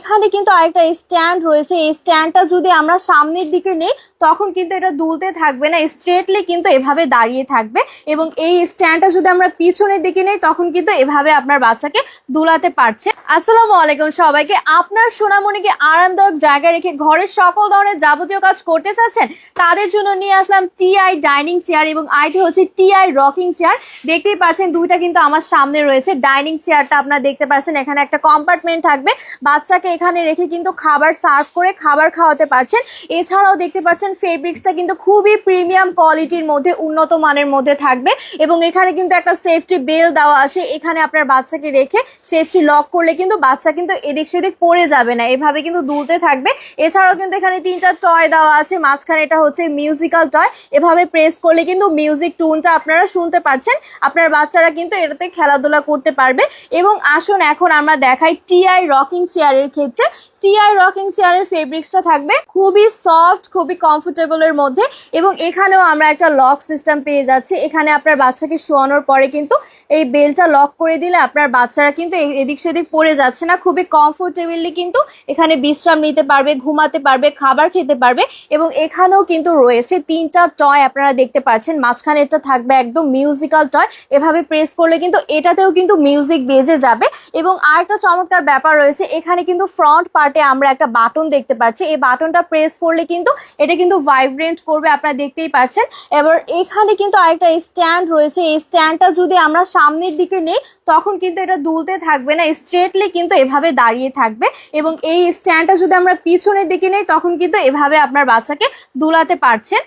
এখানে কিন্তু আরেকটা স্ট্যান্ড রয়েছে। এই স্ট্যান্ডটা যদি আমরা সামনের দিকে নেই তখন কিন্তু এটা দুলতে থাকবে না, স্ট্রেটলি কিন্তু এভাবে দাঁড়িয়ে থাকবে। এবং এই স্ট্যান্ডটা যদি আমরা পিছনের দিকে নেই তখন কিন্তু এভাবে আপনার বাচ্চাকে দুলাতে পারছে। আসসালামু আলাইকুম সবাইকে। আপনার সোনামণিকে আরামদায়ক জায়গায় রেখে ঘরের সকল ধরনের যাবতীয় কাজ করতে চাচ্ছেন, তাদের জন্য নিয়ে আসলাম টিআই ডাইনিং চেয়ার এবং আইটি হচ্ছে টিআই রকিং চেয়ার। দেখতেই পাচ্ছেন দুইটা কিন্তু আমার সামনে রয়েছে। ডাইনিং চেয়ারটা আপনারা দেখতে পাচ্ছেন, এখানে একটা কম্পার্টমেন্ট থাকবে, বাচ্চাকে এখানে রেখে কিন্তু খাবার সার্ভ করে খাবার খাওয়াতে পারছেন। এছাড়াও দেখতে পাচ্ছেন ফেব্রিক্সটা কিন্তু খুবই প্রিমিয়াম কোয়ালিটির মধ্যে, উন্নত মানের মধ্যে থাকবে। এবং এখানে কিন্তু একটা সেফটি বেল দেওয়া আছে, এখানে আপনার বাচ্চাকে রেখে সেফটি লক করলে কিন্তু বাচ্চা কিন্তু এদিক সেদিক পড়ে যাবে না, এভাবে কিন্তু দুলতে থাকবে। এছাড়াও কিন্তু এখানে তিনটা টয় দেওয়া আছে, মাঝখানে এটা হচ্ছে মিউজিক্যাল টয়, এভাবে প্রেস করলে কিন্তু মিউজিক টুনটা আপনারা শুনতে পাচ্ছেন। আপনার বাচ্চারা কিন্তু এটাতে খেলাধুলা করতে পারবে। এবং আসুন এখন আমরা দেখাই টিআই রকিং চেয়ারের ক্ষেত্রে। টিআই রকিং চেয়ারের ফেব্রিক্সটা থাকবে খুবই সফট, খুবই কমফোর্টেবলের মধ্যে। এবং এখানেও আমরা একটা লক সিস্টেম পেয়ে যাচ্ছি। এখানে আপনার বাচ্চাকে শোয়ানোর পরে কিন্তু এই বেলটা লক করে দিলে আপনার বাচ্চারা কিন্তু এদিক সেদিক পড়ে যাচ্ছে না, খুবই কমফোর্টেবলি কিন্তু এখানে বিশ্রাম নিতে পারবে, ঘুমাতে পারবে, খাবার খেতে পারবে। এবং এখানেও কিন্তু রয়েছে তিনটা টয়, আপনারা দেখতে পাচ্ছেন। মাঝখানে এটা থাকবে একদম মিউজিক্যাল টয়, এভাবে প্রেস করলে কিন্তু এটাতেও কিন্তু মিউজিক বেজে যাবে। এবং আরেকটা চমৎকার ব্যাপার রয়েছে, এখানে কিন্তু ফ্রন্ট পার্টে আমরা একটা বাটন দেখতে পাচ্ছি। এই বাটনটা প্রেস করলে কিন্তু এটা কিন্তু ভাইব্রেন্ট করবে, আপনারা দেখতেই পাচ্ছেন। এবার এখানে কিন্তু আরেকটা স্ট্যান্ড রয়েছে। এই স্ট্যান্ডটা যদি আমরা সামনের দিকে নেই তখন কিন্তু এটা দুলতে থাকবে না, স্ট্রেটলি কিন্তু এভাবে দাঁড়িয়ে থাকবে। এবং এই স্ট্যান্ডটা যদি আমরা পিছনের দিকে নেই তখন কিন্তু এভাবে আপনার বাচ্চাকে দুলাতে পারছেন।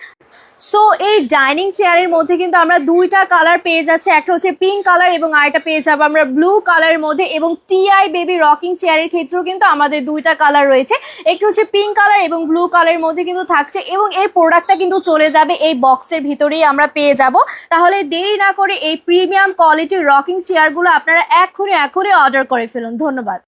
সো এই ডাইনিং চেয়ারের মধ্যে কিন্তু আমরা দুইটা কালার পেয়ে যাচ্ছি, একটা হচ্ছে পিঙ্ক কালার এবং আরেকটা পেয়ে যাবো আমরা ব্লু কালারের মধ্যে। এবং টিআই বেবি রকিং চেয়ারের ক্ষেত্রেও কিন্তু আমাদের দুইটা কালার রয়েছে, একটু হচ্ছে পিঙ্ক কালার এবং ব্লু কালারের মধ্যে কিন্তু থাকছে। এবং এই প্রোডাক্টটা কিন্তু চলে যাবে এই বক্সের ভিতরেই আমরা পেয়ে যাব। তাহলে দেরি না করে এই প্রিমিয়াম কোয়ালিটির রকিং চেয়ারগুলো আপনারা এখনই অর্ডার করে ফেলুন। ধন্যবাদ।